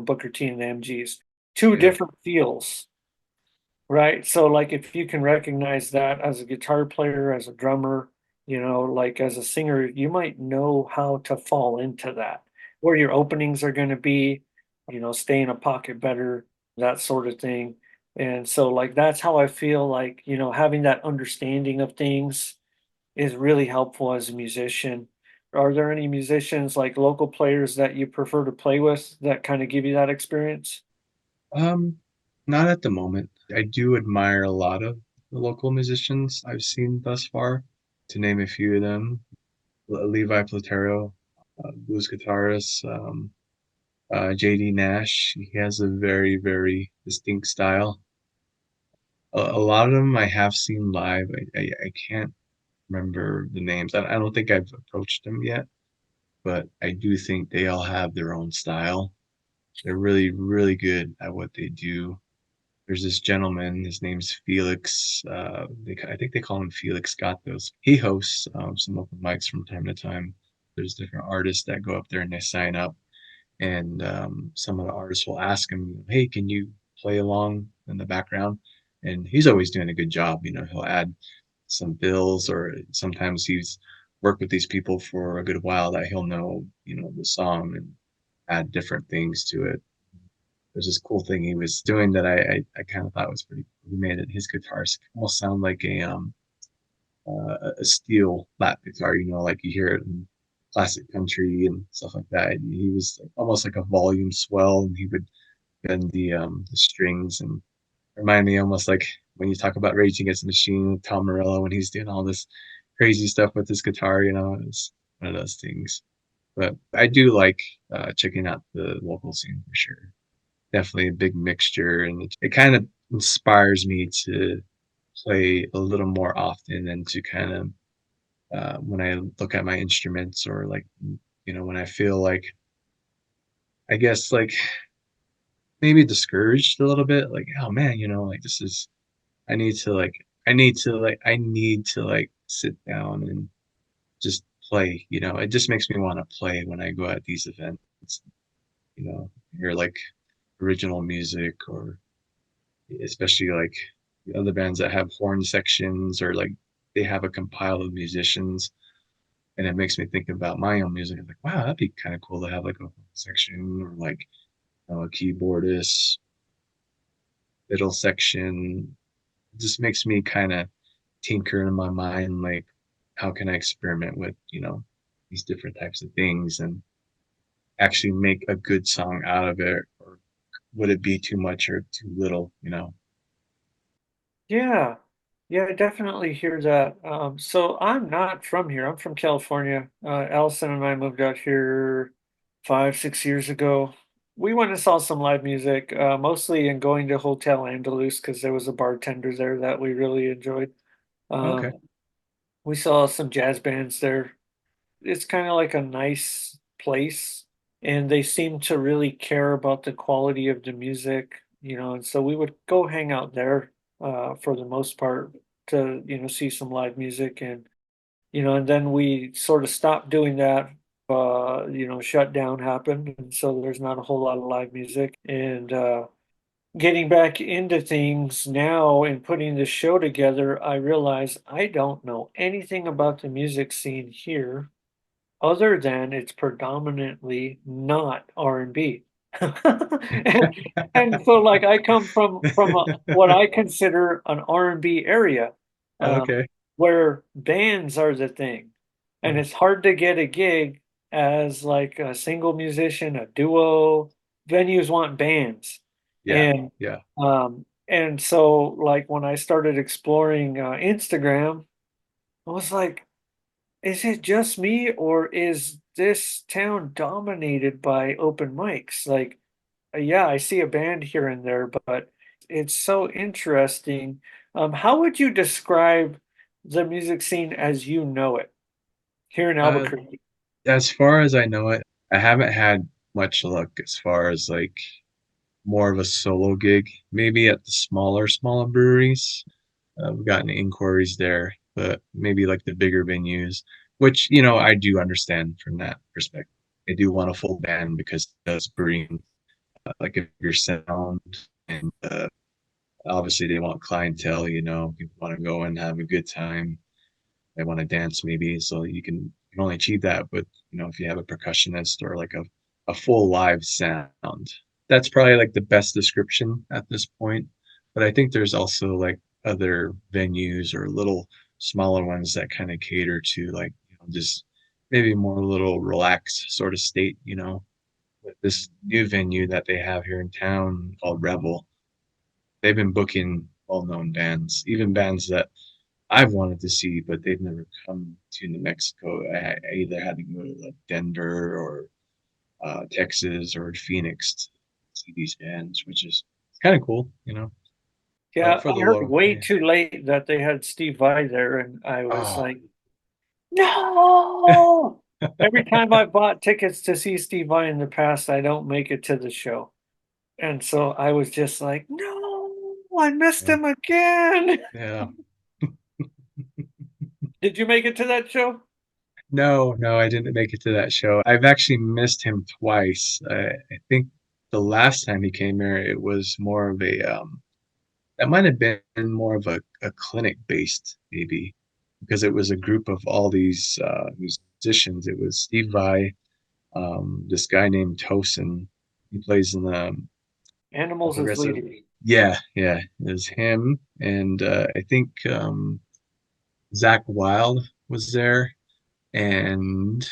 Booker T and the MGs. Two yeah, different feels, right? So like if you can recognize that as a guitar player, as a drummer, like as a singer, you might know how to fall into that, where your openings are going to be, stay in a pocket better, that sort of thing. And so like that's how I feel like, having that understanding of things is really helpful as a musician. Are there any musicians like local players that you prefer to play with that kind of give you that experience? Um, not at the moment. I do admire a lot of the local musicians I've seen thus far. To name a few of them, Levi Platero, blues guitarist, JD Nash. He has a very, very distinct style. A lot of them I have seen live. I can't remember the names. I don't think I've approached them yet, but I do think they all have their own style. They're really, really good at what they do. There's this gentleman, his name's Felix. I think they call him Felix Gatos. He hosts some open mics from time to time. There's different artists that go up there and they sign up, and some of the artists will ask him, "Hey, can you play along in the background?" And he's always doing a good job. He'll add some fills, or sometimes he's worked with these people for a good while that he'll know, the song and add different things to it. There's this cool thing he was doing that I kind of thought was pretty cool. He made it his guitars almost sound like a steel lap guitar, like you hear it in classic country and stuff like that. He was almost like a volume swell, and he would bend the strings and remind me almost like when you talk about Rage Against the Machine, Tom Morello, when he's doing all this crazy stuff with his guitar. It's one of those things. But I do like checking out the local scene for sure. Definitely a big mixture, and it kind of inspires me to play a little more often, and to kind of when I look at my instruments, or like when I feel like, I guess, like maybe discouraged a little bit, like, oh man, like this is I need to like sit down and just play. It just makes me want to play when I go at these events, hear like original music, or especially like the other bands that have horn sections, or like they have a compile of musicians, and it makes me think about my own music. I'm like, wow, that'd be kind of cool to have like a horn section, or like a keyboardist fiddle section. It just makes me kind of tinker in my mind, like how can I experiment with these different types of things and actually make a good song out of it, or would it be too much or too little? Yeah, yeah, I definitely hear that. So I'm not from here. I'm from California. Allison and I moved out here 5, 6 years ago. We went and saw some live music, mostly in going to Hotel Andalus because there was a bartender there that we really enjoyed. Okay. Um, we saw some jazz bands there. It's kind of like a nice place, and they seem to really care about the quality of the music, and so we would go hang out there for the most part to, see some live music, and then we sort of stopped doing that. Shutdown happened, and so there's not a whole lot of live music. And getting back into things now and putting this show together, I realize I don't know anything about the music scene here other than it's predominantly not R&B. And and so like I come from what I consider an R&B area, Okay. where bands are the thing. And it's hard to get a gig as like a single musician, a duo. Venues want bands. Yeah. And Yeah. and so like when I started exploring Instagram, I was like, is it just me, or is this town dominated by open mics? Like, yeah, I see a band here and there, but it's so interesting. How would you describe the music scene as you know it here in Uh, Albuquerque? as far as I know it, I haven't had much luck as far as like more of a solo gig. Maybe at the smaller breweries. We've gotten inquiries there, but maybe like the bigger venues, which, I do understand from that perspective. I do want a full band because it does bring like a your sound, and obviously they want clientele, people want to go and have a good time. They want to dance maybe, so you can only achieve that with, if you have a percussionist or like a full live sound. That's probably like the best description at this point. But I think there's also like other venues or little smaller ones that kind of cater to like, just maybe more little relaxed sort of state, with this new venue that they have here in town called Rebel. They've been booking well-known bands, even bands that I've wanted to see, but they've never come to New Mexico. I either had to go to like Denver or Texas or Phoenix to see these bands, which is kind of cool. But Yeah, for I the heard low, way yeah. too late that they had Steve Vai there, and I was Oh, like, no! Every time I bought tickets to see Steve Vai in the past, I don't make it to the show. And so I was just like, no, I missed yeah, him again. yeah. Did you make it to that show? No, no, I didn't make it to that show. I've actually missed him twice. I think the last time he came here, it was more of a that might have been more of a clinic based maybe because it was a group of all these musicians. It was Steve Vai, this guy named Tosin. He plays in the Animals as progressive. leaders. Yeah, yeah, it was him, and I think Zach Wild was there, and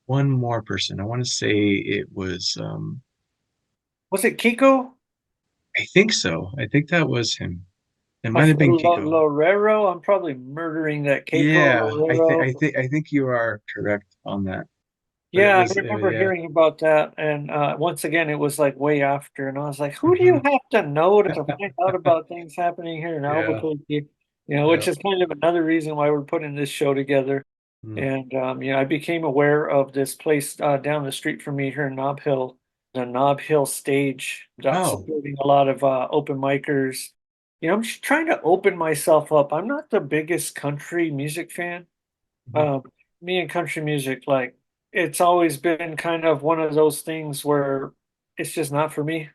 one more person. I want to say it was. Was it Kiko? I think so. I think that was him. It might have been Kiko. Lorero? I'm probably murdering that. Keiko Yeah, Lorero. I think you are correct on that. But it Yeah, I was remember yeah. hearing about that. And once again, it was like way after. And I was like, who do you have to know to find out about things happening here in Yeah, Albuquerque? yeah. Which is kind of another reason why we're putting this show together. Mm. And, I became aware of this place down the street from me here in Nob Hill, the Nob Hill stage that's Oh, supporting a lot of open micers. I'm just trying to open myself up. I'm not the biggest country music fan. mhm. Um, Me and country music, like, it's always been kind of one of those things where it's just not for me.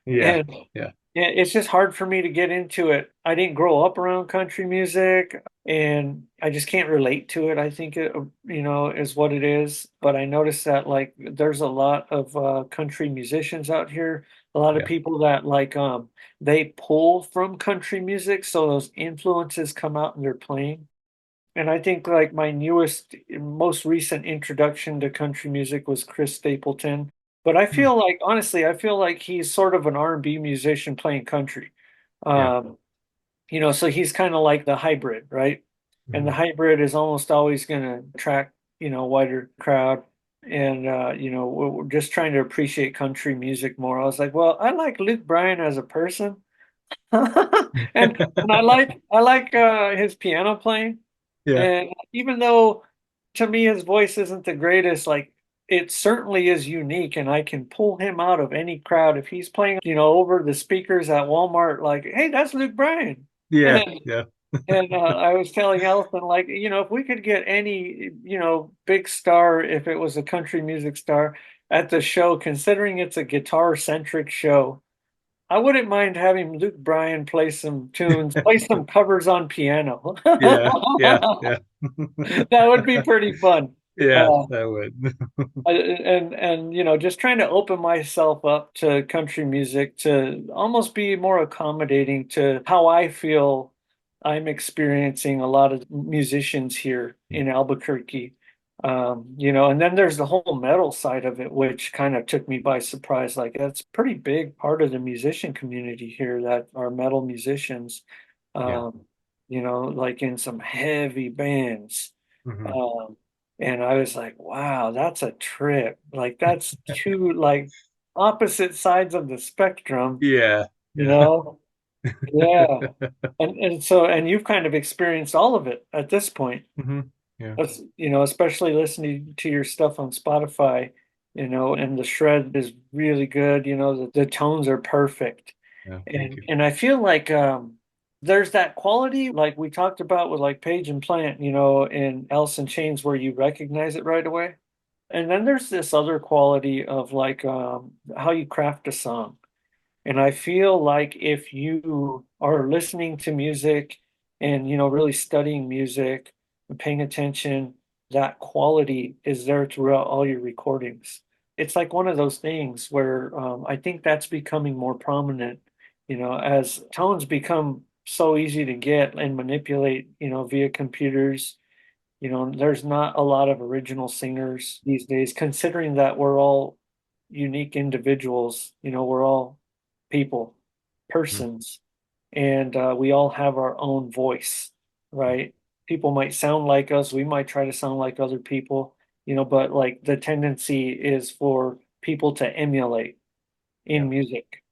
Yeah, And yeah, yeah, it's just hard for me to get into it. I didn't grow up around country music and I just can't relate to it. I think it, is what it is. But I noticed that like there's a lot of country musicians out here, a lot of yeah. people that like they pull from country music, so those influences come out in their playing. And I think like my newest, most recent introduction to country music was Chris Stapleton. But I Hmm. feel like, honestly, I feel like he's sort of an R&B musician playing country. Yeah. Um, so he's kind of like the hybrid, right? And the Mhm. hybrid is almost always going to attract, a wider crowd. And, we're just trying to appreciate country music more. I was like, well, I like Luke Bryan as a person. And I like his piano playing. Yeah. And even though to me his voice isn't the greatest, like it certainly is unique and I can pull him out of any crowd. If he's playing, over the speakers at Walmart, like, hey, that's Luke Bryan. Yeah, And yeah. I was telling Allison, like, if we could get any, big star, if it was a country music star at the show, considering it's a guitar centric show, I wouldn't mind having Luke Bryan play some tunes, play some covers on piano. Yeah, yeah, yeah. That would be pretty fun. Yeah, Uh, that would. and just trying to open myself up to country music to almost be more accommodating to how I feel I'm experiencing a lot of musicians here in Albuquerque. And then there's the whole metal side of it, which kind of took me by surprise. Like that's a pretty big part of the musician community here that are metal musicians. Yeah. Um, like in some heavy bands. Hmm. Um, and I was like, wow, that's a trip. Like that's two like opposite sides of the spectrum, Yeah, you yeah. know? Yeah. And you've kind of experienced all of it at this point. Hmm. Yeah, Especially listening to your stuff on Spotify, and the shred is really good, the tones are perfect. yeah. Thank And you. and I feel like there's that quality like we talked about with like Page and Plant, and Alice in Chains where you recognize it right away. And then there's this other quality of like how you craft a song. And I feel like if you are listening to music and really studying music and paying attention, that quality is there throughout all your recordings. It's like one of those things where I think that's becoming more prominent, as tones become so easy to get and manipulate, via computers. There's not a lot of original singers these days, considering that we're all unique individuals, we're all people, Mhm. persons, and we all have our own voice, right? People might sound like us, we might try to sound like other people, but like the tendency is for people to emulate Yeah, in music,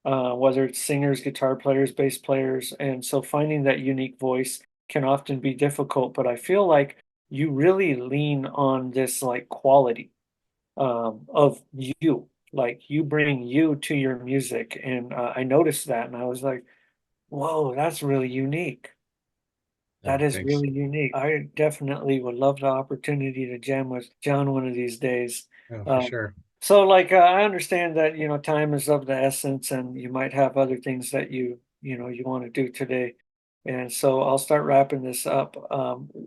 whether it's singers, guitar players, bass players. And so finding that unique voice can often be difficult, but I feel like you really lean on this like quality of you. Like you bring you to your music. And I noticed that and I was like, whoa, that's really unique. That Oh, is thanks. really unique. I definitely would love the opportunity to jam with John one of these days. Oh, for Uh, sure. so, like, I understand that, time is of the essence and you might have other things that you want to do today. And so I'll start wrapping this up.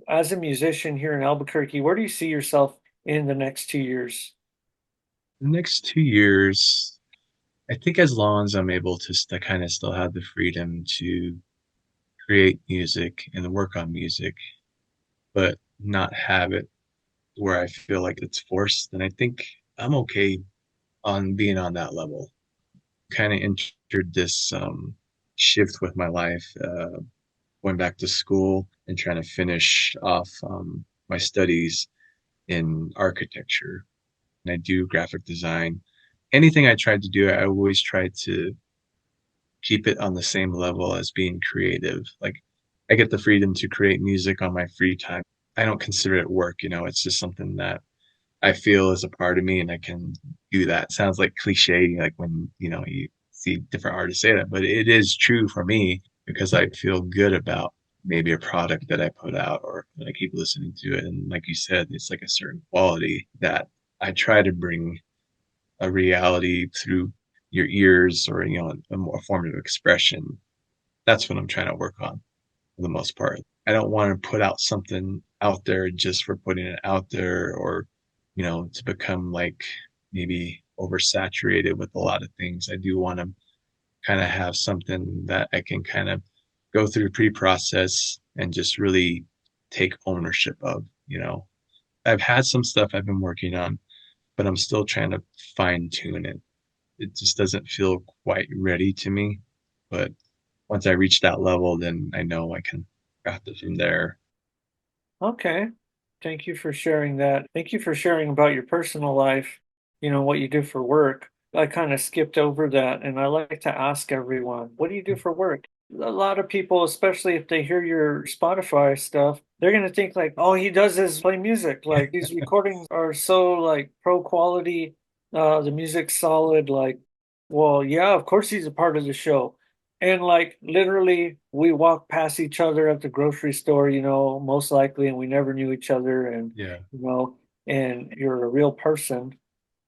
As a musician here in Albuquerque, where do you see yourself in the next 2 years? The next 2 years, I think as long as I'm able to kind of still have the freedom to create music and work on music, but not have it where I feel like it's forced, then I think I'm okay on being on that level. Kind of entered this shift with my life, going back to school and trying to finish off my studies in architecture. And I do graphic design. Anything I tried to do, I always tried to keep it on the same level as being creative. Like I get the freedom to create music on my free time. I don't consider it work, it's just something that I feel is a part of me and I can do that. Sounds like cliche, like when, you see different artists say that, but it is true for me because I feel good about maybe a product that I put out or that I keep listening to it. And like you said, it's like a certain quality that I try to bring a reality through your ears or, a more form of expression. That's what I'm trying to work on for the most part. I don't want to put out something out there just for putting it out there or, to become like maybe oversaturated with a lot of things. I do want to kind of have something that I can kind of go through pre-process and just really take ownership of, I've had some stuff I've been working on, but I'm still trying to fine tune it. It just doesn't feel quite ready to me. But once I reach that level, then I know I can craft it from there. Okay. Thank you for sharing that. Thank you for sharing about your personal life, what you do for work. I kind of skipped over that, and I like to ask everyone, what do you do for work? A lot of people, especially if they hear your Spotify stuff, they're going to think like, all he does is play music. Like these recordings are so like pro quality, the music's solid. Like, well, yeah, of course he's a part of the show. And like literally, we walked past each other at the grocery store, most likely, and we never knew each other. And, Yeah. you know, and you're a real person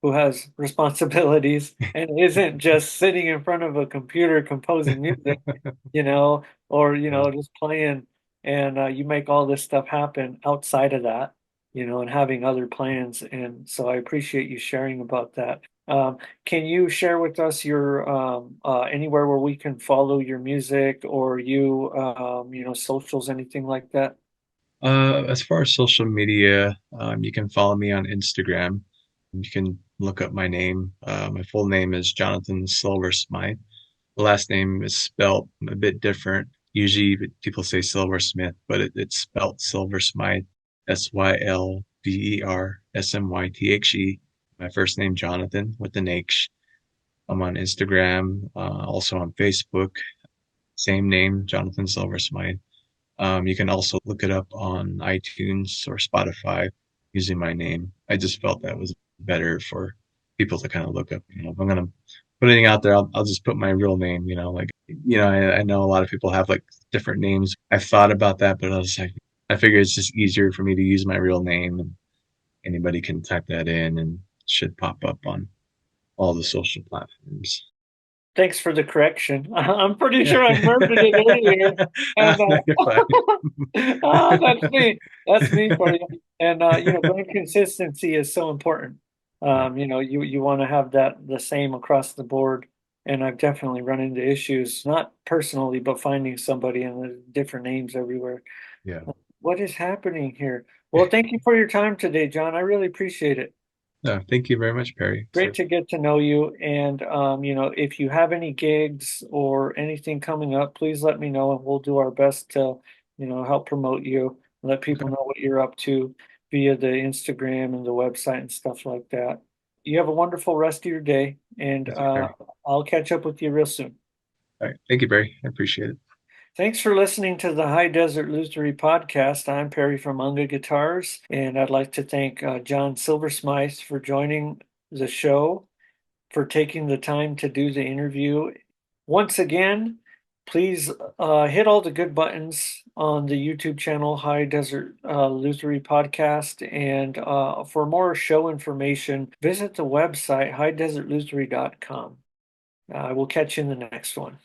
who has responsibilities and isn't just sitting in front of a computer composing music, or, Yeah. just playing. And you make all this stuff happen outside of that, and having other plans. And so I appreciate you sharing about that. Can you share with us your anywhere where we can follow your music or socials, anything like that? As far as social media, you can follow me on Instagram. You can look up my name. My full name is Jonathan Silver Smythe. The last name is spelled a bit different. Usually people say Silversmith, but it's spelled Silver Smythe, Sylversmythe. My first name, Jonathan, with an H. I'm on Instagram, also on Facebook. Same name, Jonathan Silver Smythe. You can also look it up on iTunes or Spotify using my name. I just felt that was better for people to kind of look up. If I'm gonna put anything out there, I'll just put my real name. I know a lot of people have like different names. I've thought about that, but I was like, I figure it's just easier for me to use my real name, and anybody can type that in and it should pop up on all the social platforms. Thanks for the correction. I'm pretty sure I murdered it earlier. And No, you're fine. that's me. That's me for you. And brand consistency is so important. Yeah. You want to have that the same across the board. And I've definitely run into issues, not personally, but finding somebody and there's different names everywhere. Yeah. What is happening here? Well, thank you for your time today, John. I really appreciate it. No, thank you very much, Perry. Great to get to know you. And, if you have any gigs or anything coming up, please let me know and we'll do our best to, help promote you, let people Okay. know what you're up to via the Instagram and the website and stuff like that. You have a wonderful rest of your day, and You too, Perry. I'll catch up with you real soon. All right. Thank you, Barry. I appreciate it. Thanks for listening to the High Desert Lutherie podcast. I'm Perry from Unga Guitars, and I'd like to thank John Silversmith for joining the show, for taking the time to do the interview. Once again, Please hit all the good buttons on the YouTube channel, High Desert Luthery Podcast. And for more show information, visit the website, highdesertluthery.com. I will catch you in the next one.